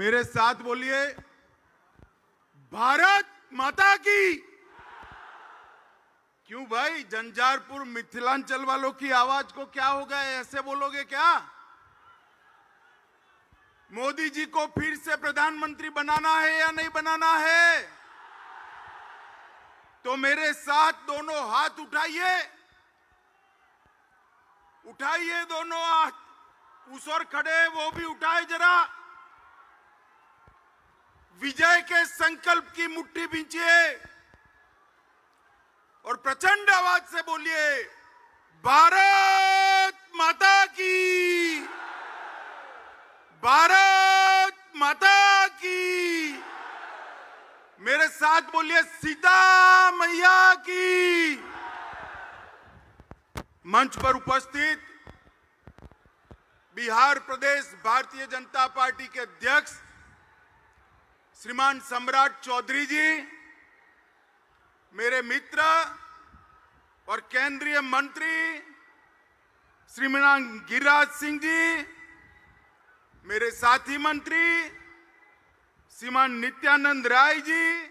मेरे साथ बोलिए, भारत माता की। क्यों भाई, झंझारपुर मिथिलांचल वालों की आवाज को क्या हो गया, ऐसे बोलोगे क्या? मोदी जी को फिर से प्रधानमंत्री बनाना है या नहीं बनाना है? तो मेरे साथ दोनों हाथ उठाइए, उठाइए दोनों हाथ। उस ओर खड़े वो भी उठाए जरा। विजय के संकल्प की मुट्ठी भींचिए और प्रचंड आवाज से बोलिए, भारत माता की, भारत माता की। मेरे साथ बोलिए, सीता मैया की। मंच पर उपस्थित बिहार प्रदेश भारतीय जनता पार्टी के अध्यक्ष श्रीमान सम्राट चौधरी जी, मेरे मित्र और केंद्रीय मंत्री श्रीमान गिरिराज सिंह जी, मेरे साथी मंत्री श्रीमान नित्यानंद राय जी,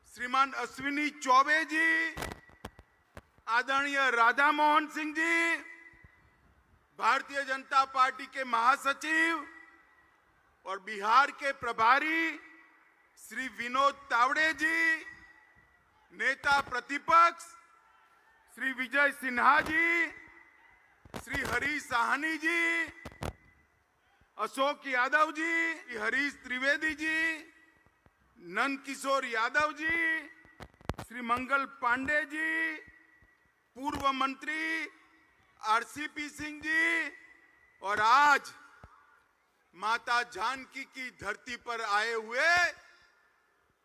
श्रीमान अश्विनी चौबे जी, आदरणीय राधा मोहन सिंह जी, भारतीय जनता पार्टी के महासचिव और बिहार के प्रभारी श्री विनोद तावड़े जी, नेता प्रतिपक्ष श्री विजय सिन्हा जी, श्री हरीश साहनी जी, अशोक यादव जी, हरीश त्रिवेदी जी, नंद किशोर यादव जी, श्री मंगल पांडे जी, पूर्व मंत्री आरसीपी सिंह जी, और आज माता जानकी की धरती पर आए हुए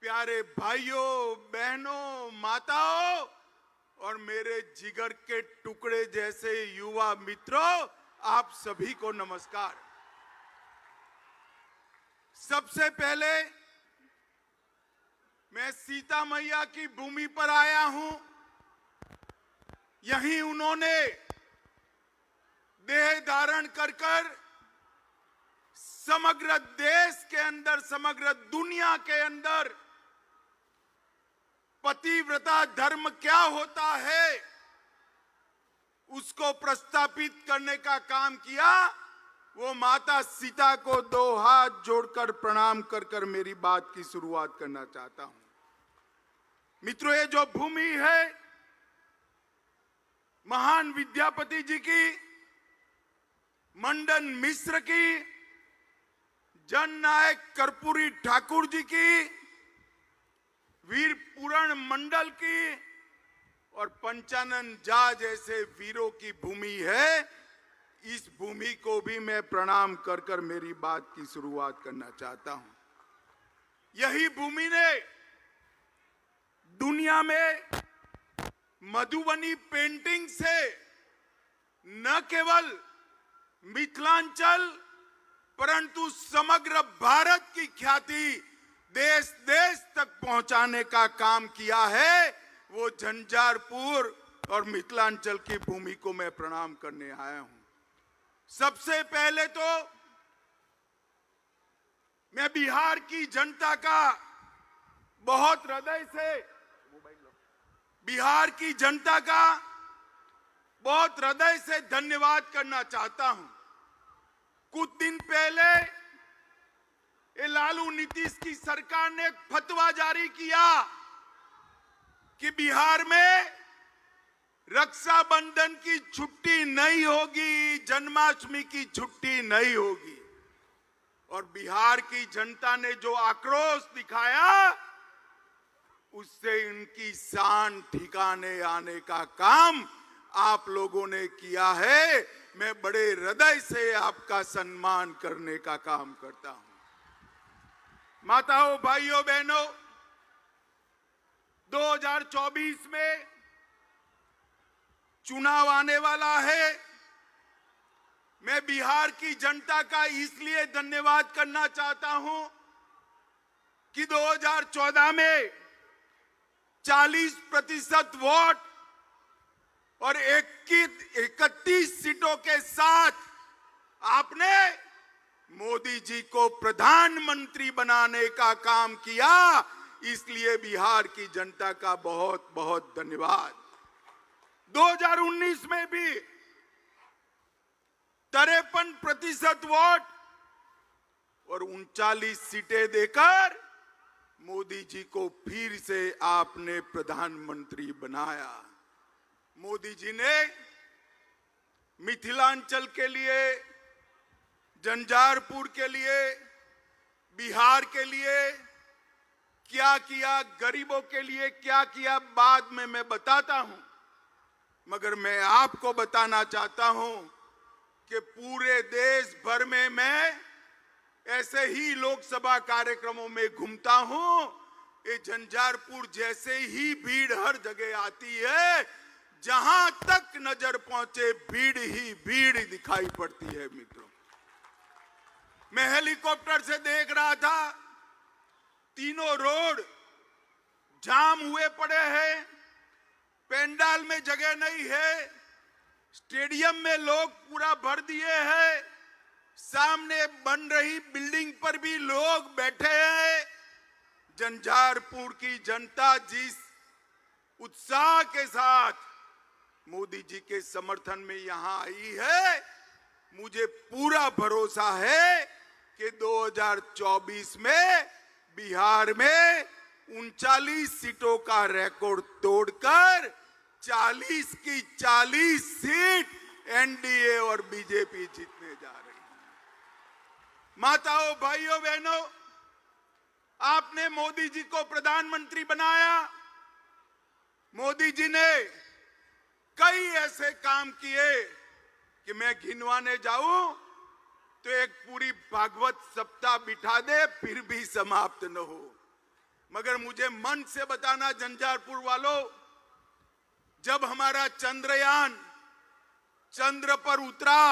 प्यारे भाइयों बहनों माताओं और मेरे जिगर के टुकड़े जैसे युवा मित्रों, आप सभी को नमस्कार। सबसे पहले मैं सीता मैया की भूमि पर आया हूं। यहीं उन्होंने देह धारण कर समग्र देश के अंदर, समग्र दुनिया के अंदर पतिव्रता धर्म क्या होता है उसको प्रस्थापित करने का काम किया। वो माता सीता को दो हाथ जोड़कर प्रणाम कर मेरी बात की शुरुआत करना चाहता हूं। मित्रों, ये जो भूमि है महान विद्यापति जी की, मंडन मिश्र की, जननायक कर्पूरी ठाकुर जी की, वीर पूरण मंडल की और पंचानन झा जैसे वीरों की भूमि है। इस भूमि को भी मैं प्रणाम कर मेरी बात की शुरुआत करना चाहता हूं। यही भूमि ने दुनिया में मधुबनी पेंटिंग से न केवल मिथिलांचल परंतु समग्र भारत की ख्याति देश देश तक पहुंचाने का काम किया है। वो झंझारपुर और मिथिलांचल की भूमि को मैं प्रणाम करने आया हूं। सबसे पहले तो मैं बिहार की जनता का बहुत हृदय से, बिहार की जनता का बहुत हृदय से धन्यवाद करना चाहता हूं। कुछ दिन पहले ये लालू नीतीश की सरकार ने एक फतवा जारी किया कि बिहार में रक्षाबंधन की छुट्टी नहीं होगी, जन्माष्टमी की छुट्टी नहीं होगी। और बिहार की जनता ने जो आक्रोश दिखाया उससे इनकी शान ठिकाने आने का काम आप लोगों ने किया है। मैं बड़े हृदय से आपका सम्मान करने का काम करता हूं। माताओं, भाइयों, बहनों, 2024 में चुनाव आने वाला है। मैं बिहार की जनता का इसलिए धन्यवाद करना चाहता हूं कि 2014 में 40% वोट और 31 सीटों के साथ आपने मोदी जी को प्रधानमंत्री बनाने का काम किया, इसलिए बिहार की जनता का बहुत बहुत धन्यवाद। 2019 में भी 53% वोट और 39 सीटें देकर मोदी जी को फिर से आपने प्रधानमंत्री बनाया। मोदी जी ने मिथिलांचल के लिए, झंझारपुर के लिए, बिहार के लिए क्या किया, गरीबों के लिए क्या किया, बाद में मैं बताता हूं। मगर मैं आपको बताना चाहता हूं कि पूरे देश भर में मैं ऐसे ही लोकसभा कार्यक्रमों में घूमता हूं। ये झंझारपुर जैसे ही भीड़ हर जगह आती है, जहां तक नजर पहुंचे भीड़ ही भीड़ दिखाई पड़ती है। मित्रों, मैं हेलीकॉप्टर से देख रहा था, तीनों रोड जाम हुए पड़े हैं, पेंडाल में जगह नहीं है, स्टेडियम में लोग पूरा भर दिए हैं, सामने बन रही बिल्डिंग पर भी लोग बैठे हैं। झंझारपुर की जनता जिस उत्साह के साथ मोदी जी के समर्थन में यहां आई है, मुझे पूरा भरोसा है कि 2024 में बिहार में 39 सीटों का रिकॉर्ड तोड़कर 40 की 40 सीट एनडीए और बीजेपी जीतने जा रही है। माताओं, भाइयों, बहनों, आपने मोदी जी को प्रधानमंत्री बनाया। मोदी जी ने कई ऐसे काम किए कि मैं गिनवाने जाऊं तो एक पूरी भागवत सप्ताह बिठा दे फिर भी समाप्त न हो। मगर मुझे मन से बताना, झंझारपुर वालों, जब हमारा चंद्रयान चंद्र पर उतरा,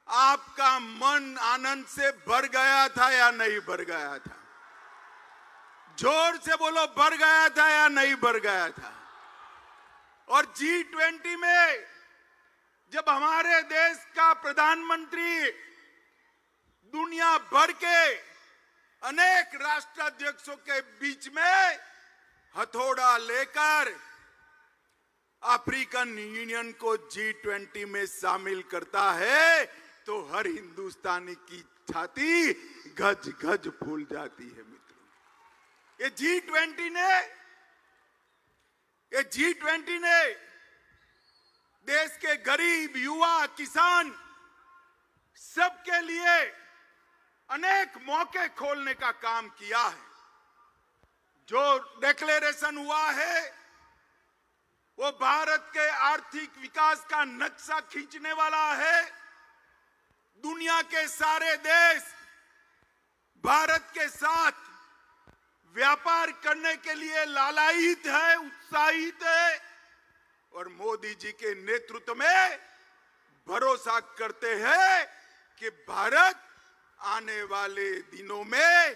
आपका मन आनंद से भर गया था या नहीं भर गया था? जोर से बोलो, भर गया था या नहीं भर गया था? और G20 में जब हमारे देश का प्रधानमंत्री दुनिया भर के अनेक राष्ट्राध्यक्षों के बीच में हथौड़ा लेकर अफ्रीकन यूनियन को G20 में शामिल करता है, तो हर हिंदुस्तानी की छाती गज गज फूल जाती है। मित्रों, ये G20 ने देश के गरीब, युवा, किसान सबके लिए अनेक मौके खोलने का काम किया है। जो डिक्लेरेशन हुआ है वो भारत के आर्थिक विकास का नक्शा खींचने वाला है। दुनिया के सारे देश भारत के साथ व्यापार करने के लिए लालायित है, उत्साहित है, और मोदी जी के नेतृत्व में भरोसा करते हैं कि भारत आने वाले दिनों में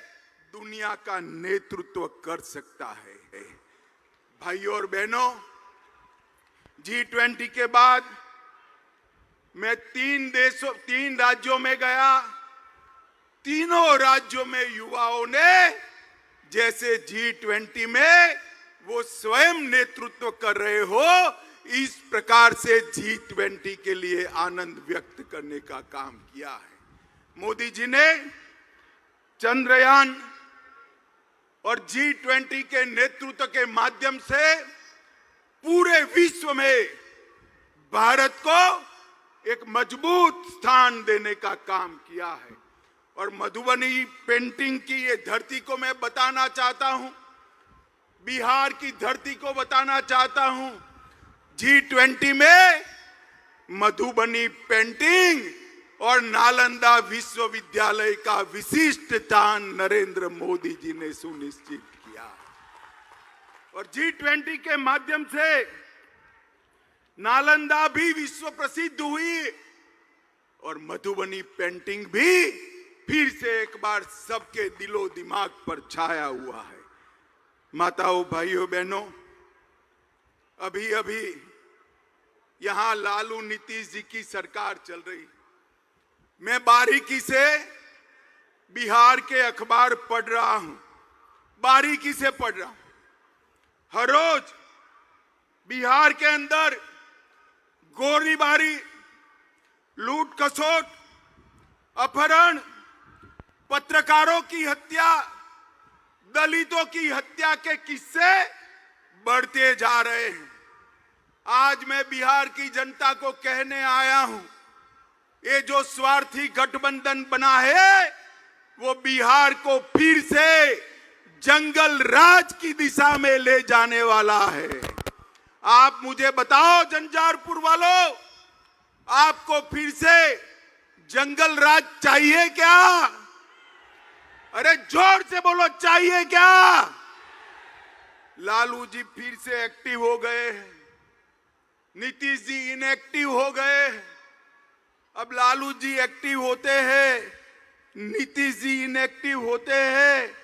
दुनिया का नेतृत्व कर सकता है। भाइयों और बहनों, G20 के बाद मैं 3 राज्यों में गया। तीनों राज्यों में युवाओं ने जैसे G20 में वो स्वयं नेतृत्व कर रहे हो, इस प्रकार से G20 के लिए आनंद व्यक्त करने का काम किया है। मोदी जी ने चंद्रयान और G20 के नेतृत्व के माध्यम से पूरे विश्व में भारत को एक मजबूत स्थान देने का काम किया है। और मधुबनी पेंटिंग की ये धरती को मैं बताना चाहता हूं, बिहार की धरती को बताना चाहता हूं। G20 में मधुबनी पेंटिंग और नालंदा विश्वविद्यालय का विशिष्ट स्थान नरेंद्र मोदी जी ने सुनिश्चित किया। और G20 के माध्यम से नालंदा भी विश्व प्रसिद्ध हुई और मधुबनी पेंटिंग भी फिर से एक बार सबके दिलो दिमाग पर छाया हुआ है। माताओं, भाइयों, बहनों, अभी अभी यहां लालू नीतीश जी की सरकार चल रही। मैं बारीकी से बिहार के अखबार पढ़ रहा हूं, बारीकी से पढ़ रहा हूं। हर रोज बिहार के अंदर गोलीबारी, लूट खसोट, अपहरण, पत्रकारों की हत्या, दलितों की हत्या के किस्से बढ़ते जा रहे हैं। आज मैं बिहार की जनता को कहने आया हूं, ये जो स्वार्थी गठबंधन बना है वो बिहार को फिर से जंगल राज की दिशा में ले जाने वाला है। आप मुझे बताओ झंझारपुर वालों, आपको फिर से जंगल राज चाहिए क्या? अरे जोर से बोलो, चाहिए क्या? लालू जी फिर से एक्टिव हो गए हैं, नीतीश जी इनएक्टिव हो गए। अब लालू जी एक्टिव होते हैं, नीतीश जी इनएक्टिव होते हैं,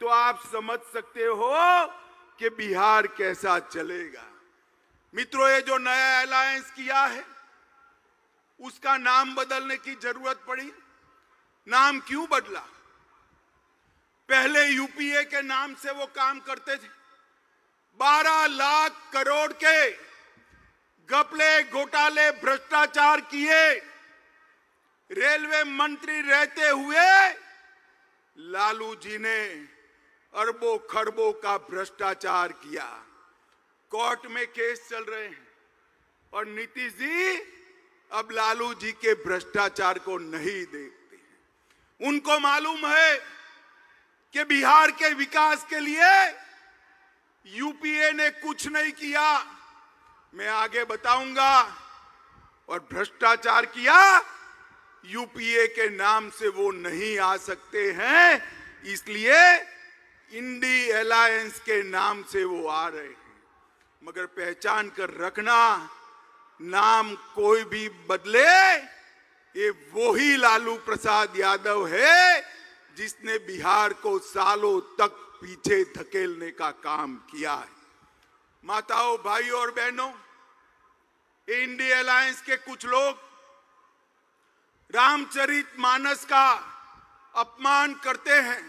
तो आप समझ सकते हो कि बिहार कैसा चलेगा। मित्रों, ये जो नया अलायंस किया है उसका नाम बदलने की जरूरत पड़ी। नाम क्यों बदला? पहले यूपीए के नाम से वो काम करते थे। 12 लाख करोड़ के घपले, घोटाले, भ्रष्टाचार किए। रेलवे मंत्री रहते हुए लालू जी ने अरबों खरबों का भ्रष्टाचार किया। कोर्ट में केस चल रहे हैं और नीतीश जी अब लालू जी के भ्रष्टाचार को नहीं देखते हैं। उनको मालूम है कि बिहार के विकास के लिए यूपीए ने कुछ नहीं किया। मैं आगे बताऊंगा। और भ्रष्टाचार किया, यूपीए के नाम से वो नहीं आ सकते हैं, इसलिए इंडी अलायंस के नाम से वो आ रहे हैं। मगर पहचान कर रखना, नाम कोई भी बदले, ये वही लालू प्रसाद यादव है जिसने बिहार को सालों तक पीछे धकेलने का काम किया है। माताओं, भाइयों और बहनों, इंडी अलायंस के कुछ लोग रामचरितमानस का अपमान करते हैं।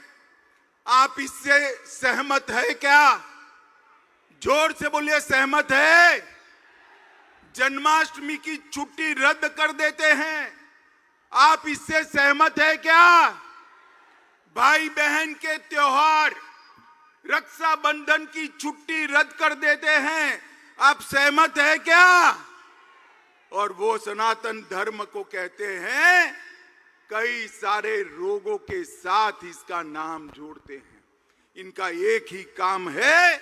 आप इससे सहमत है क्या? जोर से बोलिए, सहमत है? जन्माष्टमी की छुट्टी रद्द कर देते हैं, आप इससे सहमत है क्या? भाई बहन के त्योहार, रक्षाबंधन की छुट्टी रद्द कर देते हैं, आप सहमत है क्या? और वो सनातन धर्म को कहते हैं, कई सारे रोगों के साथ इसका नाम जोड़ते हैं। इनका एक ही काम है,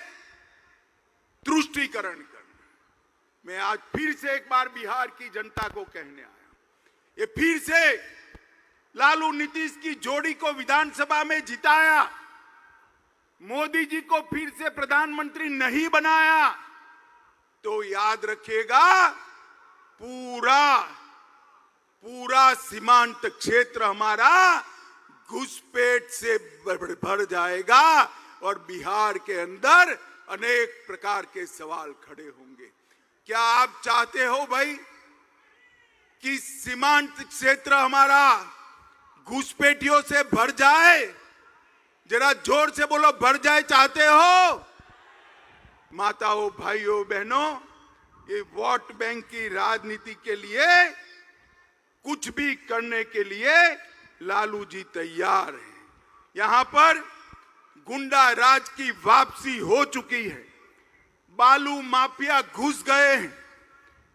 तुष्टीकरण करना। मैं आज फिर से एक बार बिहार की जनता को कहने आया, ये फिर से लालू नीतीश की जोड़ी को विधानसभा में जिताया, मोदी जी को फिर से प्रधानमंत्री नहीं बनाया, तो याद रखिएगा पूरा सीमांत क्षेत्र हमारा घुसपैठ से भर जाएगा और बिहार के अंदर अनेक प्रकार के सवाल खड़े होंगे। क्या आप चाहते हो भाई कि सीमांत क्षेत्र हमारा घुसपैठियों से भर जाए? जरा जोर से बोलो, भर जाए चाहते हो? माताओं, भाइयों, बहनों, ये वोट बैंक की राजनीति के लिए कुछ भी करने के लिए लालू जी तैयार हैं। यहां पर गुंडा राज की वापसी हो चुकी है। बालू माफिया घुस गए हैं,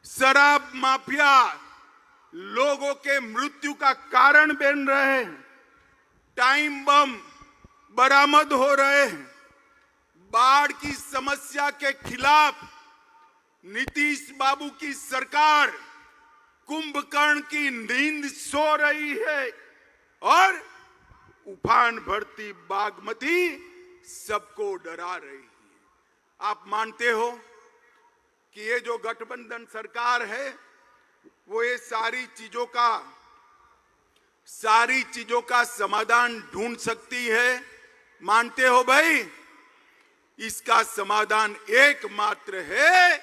शराब माफिया लोगों के मृत्यु का कारण बन रहे हैं, टाइम बम बरामद हो रहे हैं। बाढ़ की समस्या के खिलाफ नीतीश बाबू की सरकार कुंभकर्ण की नींद सो रही है और उफान भरती बागमती सबको डरा रही है। आप मानते हो कि ये जो गठबंधन सरकार है वो ये सारी चीजों का समाधान ढूंढ सकती है? मानते हो भाई? इसका समाधान एकमात्र है,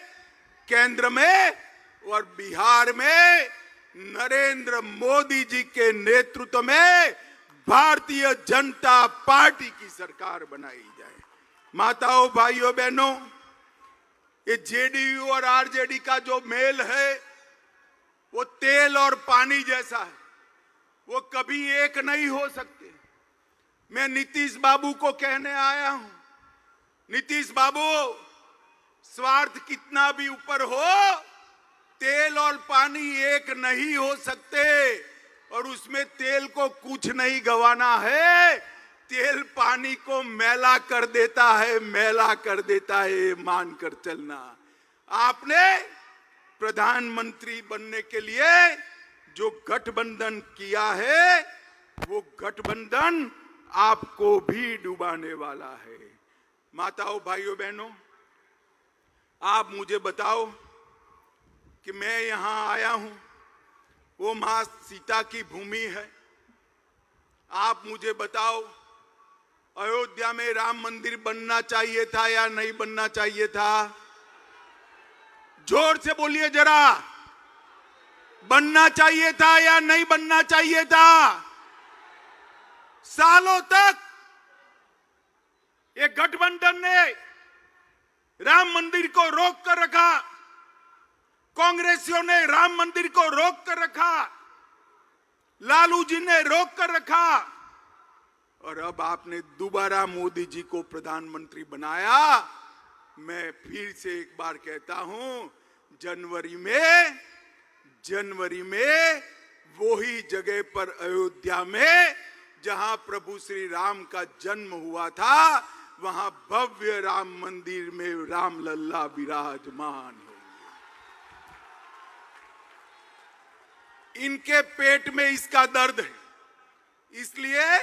केंद्र में और बिहार में नरेंद्र मोदी जी के नेतृत्व में भारतीय जनता पार्टी की सरकार बनाई जाए। माताओं, भाइयों, बहनों, ये जेडीयू और आरजेडी का जो मेल है वो तेल और पानी जैसा है, वो कभी एक नहीं हो सकते। मैं नीतीश बाबू को कहने आया हूं, नीतीश बाबू, स्वार्थ कितना भी ऊपर हो, तेल और पानी एक नहीं हो सकते, और उसमें तेल को कुछ नहीं गंवाना है, तेल पानी को मैला कर देता है, मैला कर देता है, मानकर चलना। आपने प्रधानमंत्री बनने के लिए जो गठबंधन किया है, वो गठबंधन आपको भी डुबाने वाला है। माताओं, भाइयों, बहनों, आप मुझे बताओ कि मैं यहां आया हूं, वो मां सीता की भूमि है। आप मुझे बताओ, अयोध्या में राम मंदिर बनना चाहिए था या नहीं बनना चाहिए था? जोर से बोलिए जरा, बनना चाहिए था या नहीं बनना चाहिए था? सालों तक ये गठबंधन ने राम मंदिर को रोक कर रखा, कांग्रेसियों ने राम मंदिर को रोक कर रखा, लालू जी ने रोक कर रखा, और अब आपने दोबारा मोदी जी को प्रधानमंत्री बनाया। मैं फिर से एक बार कहता हूं, जनवरी में वही जगह पर अयोध्या में जहां प्रभु श्री राम का जन्म हुआ था, वहां भव्य राम मंदिर में राम लल्ला विराजमान होंगे। इनके पेट में इसका दर्द है, इसलिए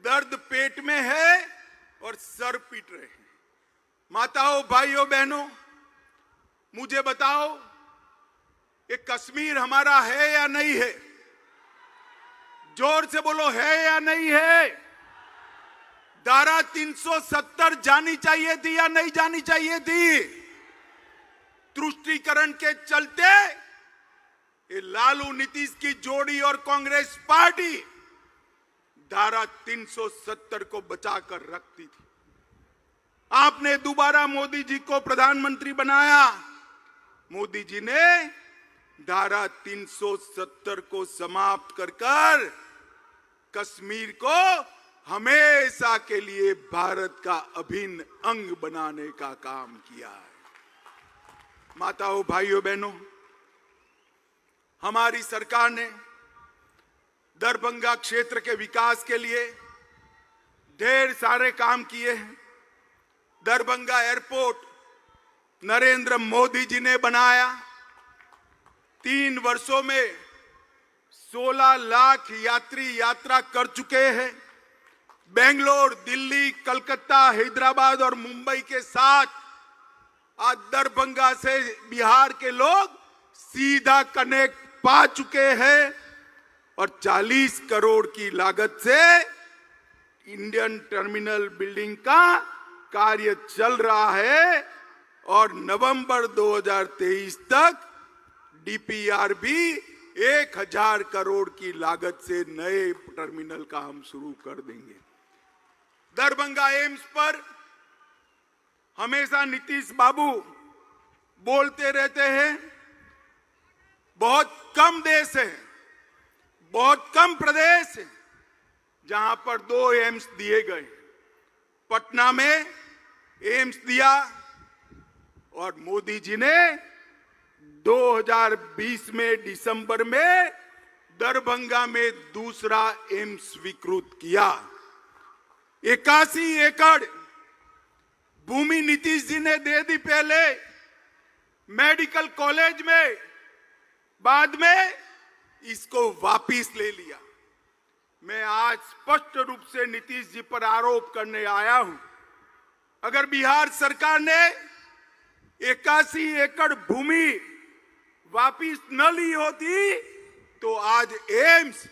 दर्द पेट में है और सर पीट रहे हैं। माताओं, भाइयों, बहनों, मुझे बताओ, ये कश्मीर हमारा है या नहीं है? जोर से बोलो, है या नहीं है? धारा 370 जानी चाहिए थी या नहीं जानी चाहिए थी? तुष्टीकरण के चलते ये लालू नीतीश की जोड़ी और कांग्रेस पार्टी धारा 370 को बचाकर रखती थी। आपने दोबारा मोदी जी को प्रधानमंत्री बनाया। मोदी जी ने धारा 370 को समाप्त कर कश्मीर को हमेशा के लिए भारत का अभिन्न अंग बनाने का काम किया है। माताओं, भाइयों, बहनों, हमारी सरकार ने दरभंगा क्षेत्र के विकास के लिए ढेर सारे काम किए हैं। दरभंगा एयरपोर्ट नरेंद्र मोदी जी ने बनाया। 3 वर्षों में 16 लाख यात्री यात्रा कर चुके हैं। बेंगलोर, दिल्ली, कलकत्ता, हैदराबाद और मुंबई के साथ आज दरभंगा से बिहार के लोग सीधा कनेक्ट पा चुके हैं, और 40 करोड़ की लागत से इंडियन टर्मिनल बिल्डिंग का कार्य चल रहा है, और नवंबर 2023 तक डीपीआर भी 1000 करोड़ की लागत से नए टर्मिनल का हम शुरू कर देंगे। दरभंगा एम्स पर हमेशा नीतीश बाबू बोलते रहते हैं, बहुत कम देश है, बहुत कम प्रदेश है जहां पर 2 एम्स दिए गए। पटना में एम्स दिया, और मोदी जी ने 2020 में दिसंबर में दरभंगा में दूसरा एम्स स्वीकृत किया। 81 एकड़ भूमि नीतीश जी ने दे दी पहले मेडिकल कॉलेज में, बाद में इसको वापिस ले लिया। मैं आज स्पष्ट रूप से नीतीश जी पर आरोप करने आया हूं, अगर बिहार सरकार ने 81 एकड़ भूमि वापिस न ली होती तो आज एम्स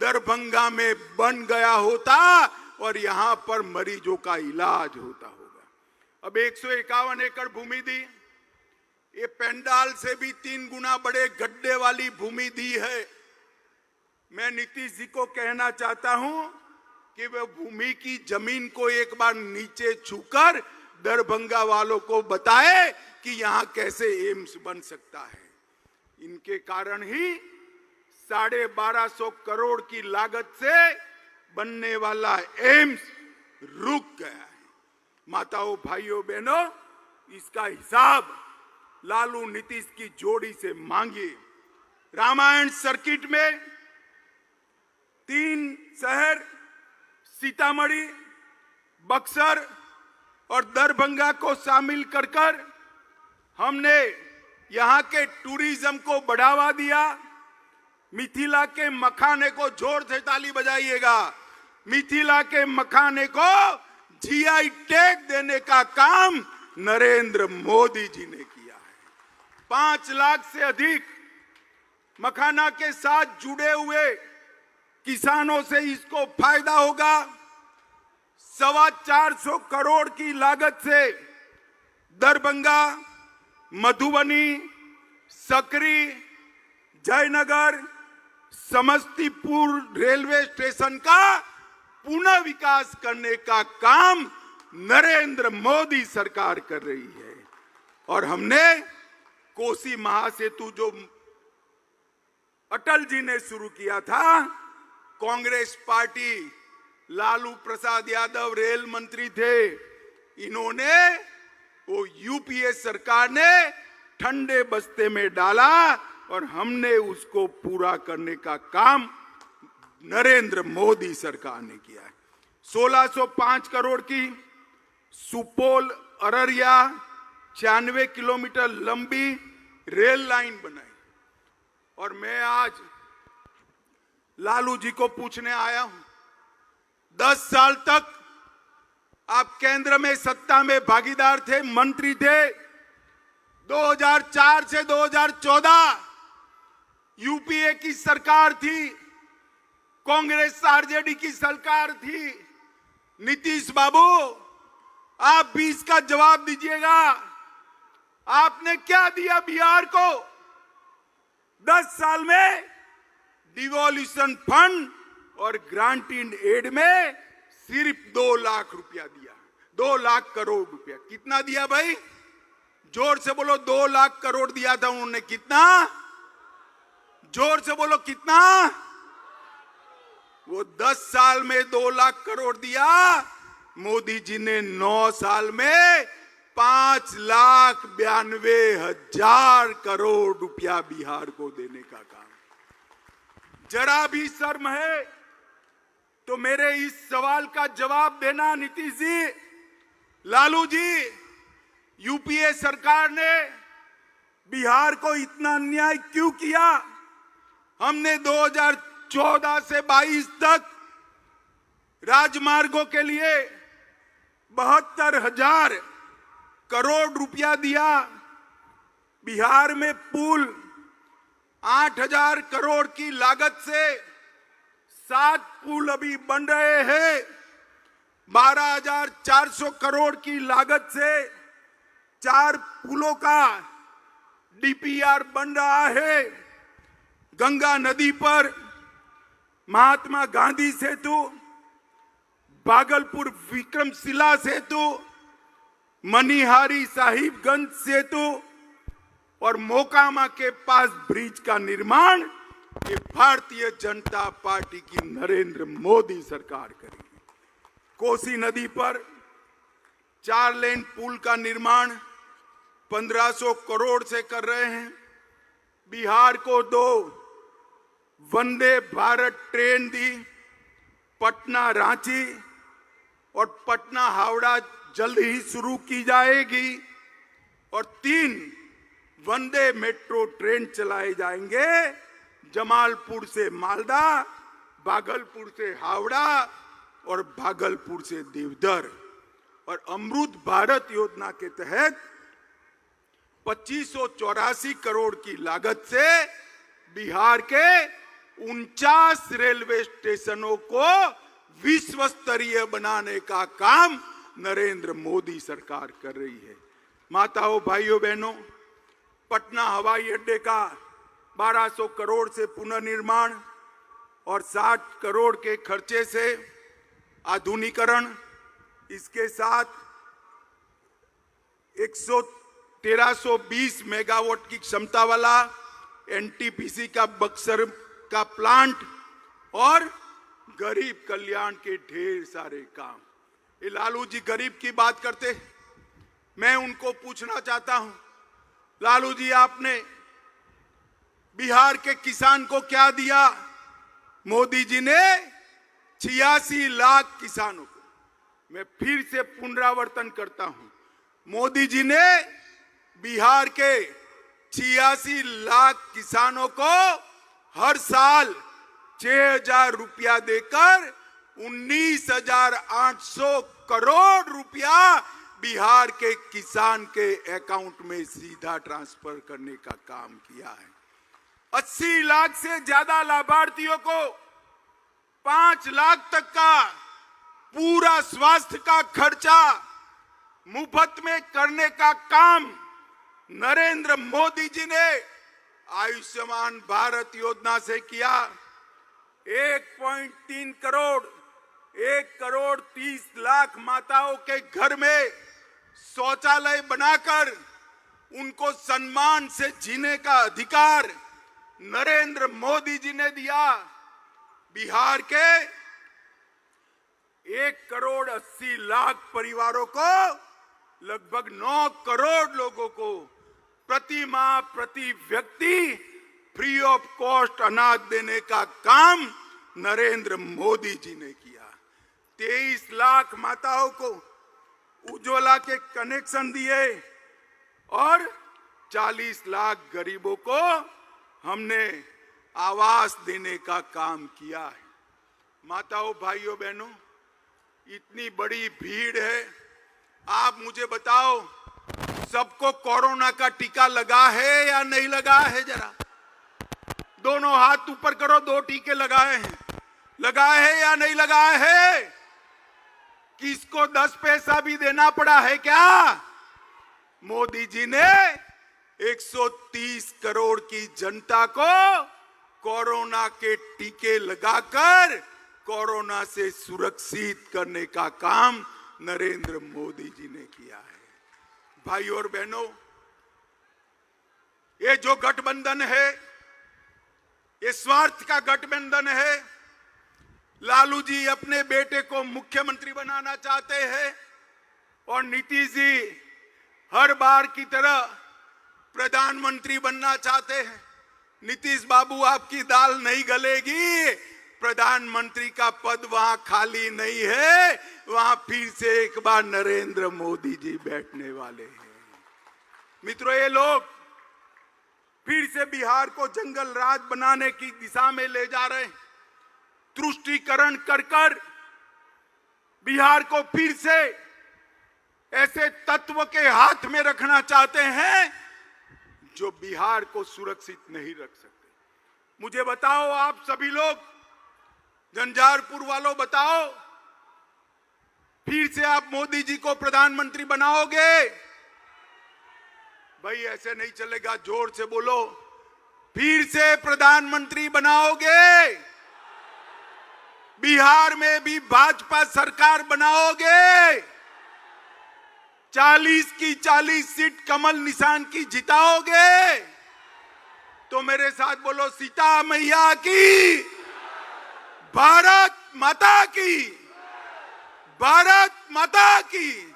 दरभंगा में बन गया होता और यहां पर मरीजों का इलाज होता होगा। अब 151 एकड़ भूमि दी, ये पेंडाल से भी 3 गुना बड़े गड्ढे वाली भूमि दी है। मैं नीतीश जी को कहना चाहता हूं कि वे भूमि की जमीन को एक बार नीचे छूकर दरभंगा वालों को बताए कि यहां कैसे एम्स बन सकता है। इनके कारण ही 1250 करोड़ की लागत से बनने वाला एम्स रुक गया है। माताओं, भाइयों, बहनों, इसका हिसाब लालू नीतीश की जोड़ी से मांगिए। रामायण सर्किट में 3 शहर सीतामढ़ी, बक्सर और दरभंगा को शामिल कर हमने यहां के टूरिज्म को बढ़ावा दिया। मिथिला के मखाने को, जोर से ताली बजाइएगा, मिथिला के मखाने को जीआई टैग देने का काम नरेंद्र मोदी जी ने किया है। 5 लाख से अधिक मखाना के साथ जुड़े हुए किसानों से इसको फायदा होगा। 425 करोड़ की लागत से दरभंगा, मधुबनी, सकरी, जयनगर, समस्तीपुर रेलवे स्टेशन का पुनः विकास करने का काम नरेंद्र मोदी सरकार कर रही है। और हमने कोसी महासेतु जो अटल जी ने शुरू किया था, कांग्रेस पार्टी, लालू प्रसाद यादव रेल मंत्री थे, इन्होंने वो यूपीए सरकार ने ठंडे बस्ते में डाला और हमने उसको पूरा करने का काम नरेंद्र मोदी सरकार ने किया है। 1605 करोड़ की सुपौल अररिया 96 किलोमीटर लंबी रेल लाइन बनाई। और मैं आज लालू जी को पूछने आया हूं, 10 साल तक आप केंद्र में सत्ता में भागीदार थे, मंत्री थे। 2004 से 2014 यूपीए की सरकार थी, कांग्रेस आरजेडी की सरकार थी। नीतीश बाबू, आप भी इसका जवाब दीजिएगा, आपने क्या दिया बिहार को? 10 साल में डिवोल्यूशन फंड और ग्रांट इन एड में सिर्फ 2 लाख रुपया दिया, 2 लाख करोड़ रुपया। कितना दिया भाई? जोर से बोलो। 2 लाख करोड़ दिया था उन्होंने। कितना? जोर से बोलो, कितना? वो 10 साल में 2 लाख करोड़ दिया। मोदी जी ने 9 साल में 5,92,000 करोड़ रुपया बिहार को देने का काम। जरा भी शर्म है तो मेरे इस सवाल का जवाब देना नीतीश जी, लालू जी। यूपीए सरकार ने बिहार को इतना अन्याय क्यों किया? हमने 2014 से 22 तक राजमार्गों के लिए 72,000 करोड़ रुपया दिया। बिहार में पुल 8,000 करोड़ की लागत से 7 पुल अभी बन रहे हैं। 12,400 करोड़ की लागत से 4 पुलों का डीपीआर बन रहा है। गंगा नदी पर महात्मा गांधी सेतु, भागलपुर विक्रमशिला सेतु, मनिहारी साहिबगंज सेतु और मोकामा के पास ब्रिज का निर्माण ये भारतीय जनता पार्टी की नरेंद्र मोदी सरकार करेगी। कोसी नदी पर 4 लेन पुल का निर्माण 1500 करोड़ से कर रहे हैं। बिहार को 2 वंदे भारत ट्रेन दी, पटना रांची और पटना हावड़ा जल्द ही शुरू की जाएगी। और 3 वंदे मेट्रो ट्रेन चलाए जाएंगे, जमालपुर से मालदा, भागलपुर से हावड़ा और भागलपुर से देवधर। और अमृत भारत योजना के तहत 2584 करोड़ की लागत से बिहार के 49 रेलवे स्टेशनों को विश्व स्तरीय बनाने का काम नरेंद्र मोदी सरकार कर रही है। माताओं, भाइयों, बहनों, पटना हवाई अड्डे का 1200 करोड़ से पुनर्निर्माण और 60 करोड़ के खर्चे से आधुनिकीकरण, इसके साथ 1320 मेगावाट की क्षमता वाला एनटीपीसी का बक्सर का प्लांट और गरीब कल्याण के ढेर सारे काम। ये लालू जी गरीब की बात करते, मैं उनको पूछना चाहता हूं, लालू जी आपने बिहार के किसान को क्या दिया? मोदी जी ने 86 लाख किसानों को, मैं फिर से पुनरावर्तन करता हूं, मोदी जी ने बिहार के 86 लाख किसानों को हर साल 6,000 रुपया देकर 19,800 करोड़ रुपया बिहार के किसान के अकाउंट में सीधा ट्रांसफर करने का काम किया है। 80 लाख से ज्यादा लाभार्थियों को 5 लाख तक का पूरा स्वास्थ्य का खर्चा मुफ्त में करने का काम नरेंद्र मोदी जी ने आयुष्मान भारत योजना से किया। 1.3 करोड़ 1,30 लाख माताओं के घर में शौचालय बनाकर उनको सम्मान से जीने का अधिकार नरेंद्र मोदी जी ने दिया। बिहार के 1,80 लाख परिवारों को लगभग 9 करोड़ लोगों को प्रति माह प्रति व्यक्ति फ्री ऑफ कॉस्ट अनाज देने का काम नरेंद्र मोदी जी ने किया। 23 लाख माताओं को उज्ज्वला के कनेक्शन दिए और 40 लाख गरीबों को हमने आवास देने का काम किया है। माताओं, भाइयों, बहनों, इतनी बड़ी भीड़ है, आप मुझे बताओ सबको कोरोना का टीका लगा है या नहीं लगा है? जरा दोनों हाथ ऊपर करो, 2 टीके लगाए हैं, लगाए हैं या नहीं लगाए हैं? किसको 10 पैसा भी देना पड़ा है क्या? मोदी जी ने 130 करोड़ की जनता को कोरोना के टीके लगाकर कोरोना से सुरक्षित करने का काम नरेंद्र मोदी जी ने किया है। भाइयों और बहनों, ये जो गठबंधन है, ये स्वार्थ का गठबंधन है। लालू जी अपने बेटे को मुख्यमंत्री बनाना चाहते हैं और नीतीश जी हर बार की तरह प्रधानमंत्री बनना चाहते हैं। नीतीश बाबू, आपकी दाल नहीं गलेगी, प्रधानमंत्री का पद वहां खाली नहीं है, वहां फिर से एक बार नरेंद्र मोदी जी बैठने वाले हैं। मित्रों, ये लोग फिर से बिहार को जंगल राज बनाने की दिशा में ले जा रहे हैं। तुष्टीकरण कर कर बिहार को फिर से ऐसे तत्व के हाथ में रखना चाहते हैं जो बिहार को सुरक्षित नहीं रख सकते। मुझे बताओ, आप सभी लोग, झंझारपुर वालों, बताओ, फिर से आप मोदी जी को प्रधानमंत्री बनाओगे? भाई ऐसे नहीं चलेगा, जोर से बोलो, फिर से प्रधानमंत्री बनाओगे? बिहार में भी भाजपा सरकार बनाओगे? 40 की 40 सीट कमल निशान की जिताओगे? तो मेरे साथ बोलो, सीता मैया की, भारत माता की, भारत माता की,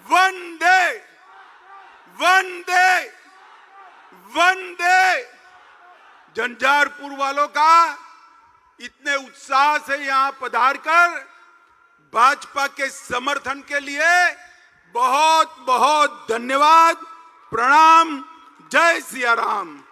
वंदे वंदे वंदे। झंझारपुर वालों का इतने उत्साह से यहां पधार कर भाजपा के समर्थन के लिए बहुत बहुत धन्यवाद, प्रणाम, जय सिया राम।